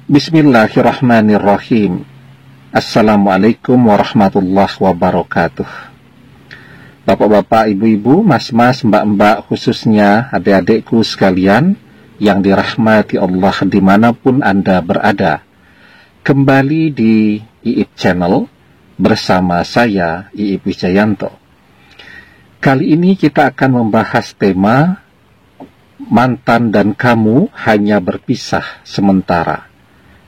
Bismillahirrahmanirrahim. Assalamualaikum warahmatullahi wabarakatuh. Bapak-bapak, ibu-ibu, mas-mas, mbak-mbak, khususnya adik-adikku sekalian yang dirahmati Allah dimanapun Anda berada. Kembali di IIP Channel bersama saya, IIP Wijayanto. Kali ini kita akan membahas tema mantan dan kamu hanya berpisah sementara.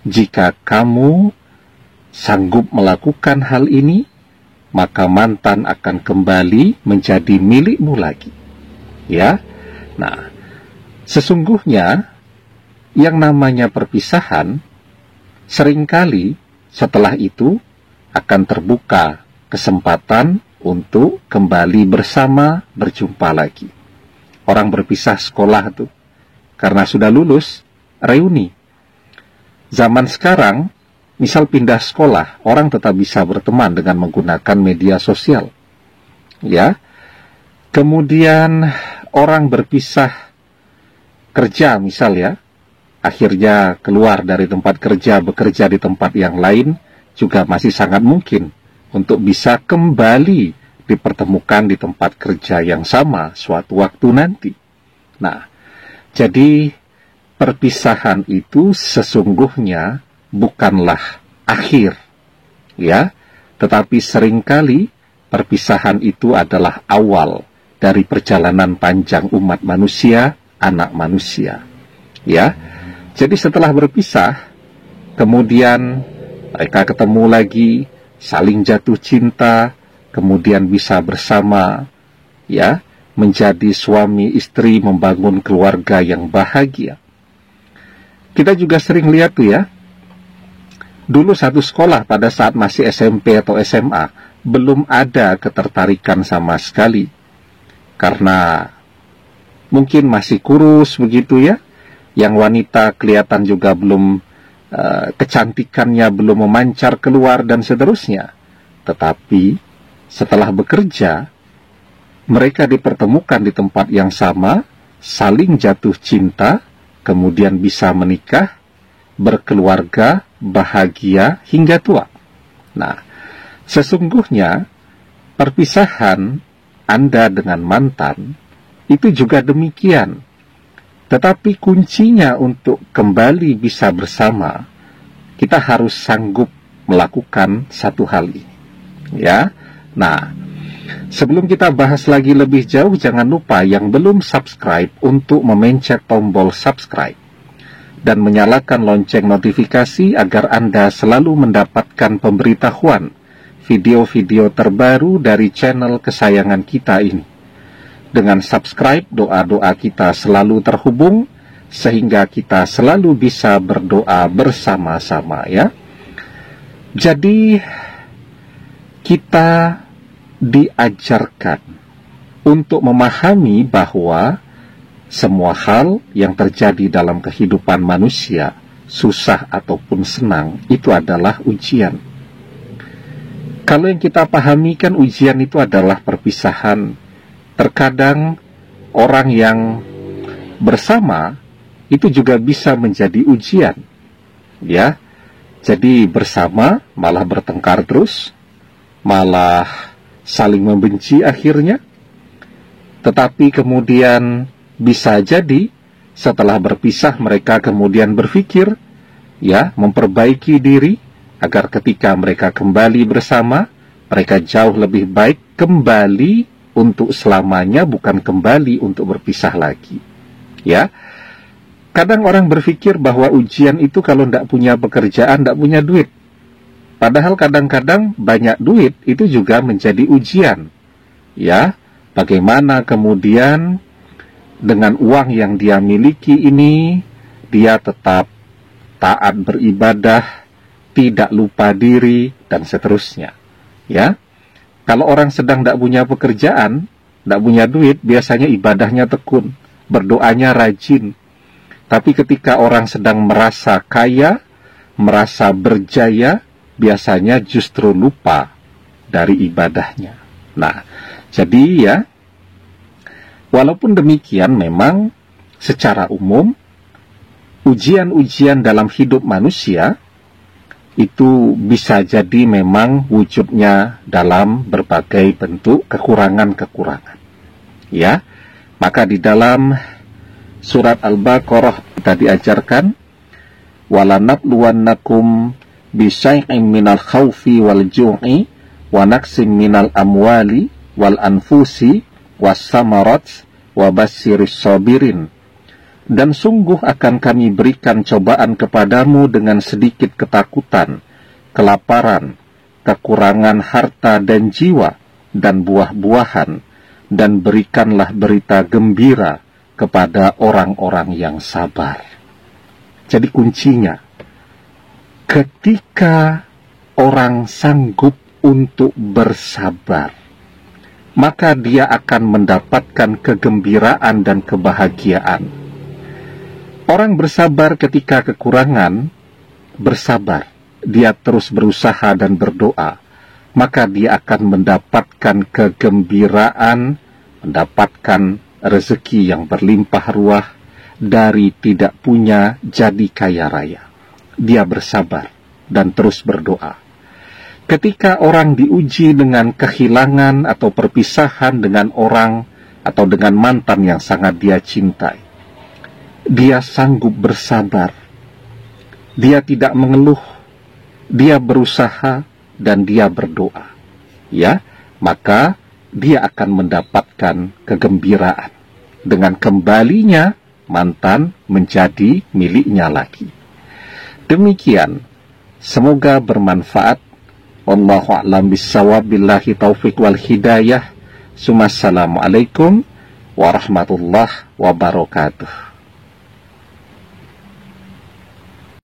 Jika kamu sanggup melakukan hal ini, maka mantan akan kembali menjadi milikmu lagi. Ya. Nah, sesungguhnya yang namanya perpisahan seringkali setelah itu akan terbuka kesempatan untuk kembali bersama, berjumpa lagi. Orang berpisah sekolah tuh karena sudah lulus, reuni. Zaman sekarang misal pindah sekolah, orang tetap bisa berteman dengan menggunakan media sosial. Ya. Kemudian orang berpisah kerja misal ya, akhirnya keluar dari tempat kerja, bekerja di tempat yang lain, juga masih sangat mungkin untuk bisa kembali dipertemukan di tempat kerja yang sama suatu waktu nanti. Nah, jadi perpisahan itu sesungguhnya bukanlah akhir, ya, tetapi seringkali perpisahan itu adalah awal dari perjalanan panjang umat manusia, anak manusia, ya. Jadi setelah berpisah, kemudian mereka ketemu lagi, saling jatuh cinta, kemudian bisa bersama, ya, menjadi suami istri, membangun keluarga yang bahagia. Kita juga sering lihat tuh ya, dulu satu sekolah pada saat masih SMP atau SMA, belum ada ketertarikan sama sekali. Karena mungkin masih kurus begitu ya. Yang wanita kelihatan juga belum, kecantikannya belum memancar keluar dan seterusnya. Tetapi setelah bekerja, mereka dipertemukan di tempat yang sama, saling jatuh cinta, kemudian bisa menikah, berkeluarga, bahagia hingga tua. Nah, sesungguhnya perpisahan Anda dengan mantan itu juga demikian. Tetapi kuncinya untuk kembali bisa bersama, kita harus sanggup melakukan satu hal ini. Ya. Nah, sebelum kita bahas lagi lebih jauh, jangan lupa yang belum subscribe untuk memencet tombol subscribe dan menyalakan lonceng notifikasi agar Anda selalu mendapatkan pemberitahuan video-video terbaru dari channel kesayangan kita ini. Dengan subscribe, doa-doa kita selalu terhubung sehingga kita selalu bisa berdoa bersama-sama ya. Jadi kita diajarkan untuk memahami bahwa semua hal yang terjadi dalam kehidupan manusia, susah ataupun senang, itu adalah ujian. Kalau yang kita pahami kan ujian itu adalah perpisahan. Terkadang orang yang bersama itu juga bisa menjadi ujian. Ya. Jadi bersama malah bertengkar terus, malah saling membenci akhirnya. Tetapi kemudian bisa jadi setelah berpisah mereka kemudian berpikir, ya, memperbaiki diri agar ketika mereka kembali bersama, mereka jauh lebih baik kembali untuk selamanya, bukan kembali untuk berpisah lagi. Ya, kadang orang berpikir bahwa ujian itu kalau tidak punya pekerjaan, tidak punya duit. Padahal kadang-kadang banyak duit itu juga menjadi ujian. Ya, bagaimana kemudian dengan uang yang dia miliki ini, dia tetap taat beribadah, tidak lupa diri, dan seterusnya. Ya, kalau orang sedang tidak punya pekerjaan, tidak punya duit, biasanya ibadahnya tekun, berdoanya rajin. Tapi ketika orang sedang merasa kaya, merasa berjaya, biasanya justru lupa dari ibadahnya. Nah, jadi ya, walaupun demikian memang secara umum ujian-ujian dalam hidup manusia itu bisa jadi memang wujudnya dalam berbagai bentuk kekurangan-kekurangan. Ya, maka di dalam surat Al-Baqarah kita diajarkan, walanabluwannakum bisyai'in minal khawfi wal ju'i wa naqsim minal amwali wal anfusi was samarat wa basyirish sabirin. Dan sungguh akan kami berikan cobaan kepadamu dengan sedikit ketakutan, kelaparan, kekurangan harta dan jiwa, dan buah-buahan, dan berikanlah berita gembira kepada orang-orang yang sabar. Jadi kuncinya, ketika orang sanggup untuk bersabar, maka dia akan mendapatkan kegembiraan dan kebahagiaan. Orang bersabar ketika kekurangan, bersabar, dia terus berusaha dan berdoa, maka dia akan mendapatkan kegembiraan, mendapatkan rezeki yang berlimpah ruah, dari tidak punya jadi kaya raya. Dia bersabar dan terus berdoa. Ketika orang diuji dengan kehilangan atau perpisahan dengan orang atau dengan mantan yang sangat dia cintai, dia sanggup bersabar. Dia tidak mengeluh. Dia berusaha dan dia berdoa. Ya, maka dia akan mendapatkan kegembiraan dengan kembalinya mantan menjadi miliknya lagi. Demikian, semoga bermanfaat. Wallahu a'lam bissawab, billahi taufiq wal hidayah. Assalamualaikum warahmatullahi wabarakatuh.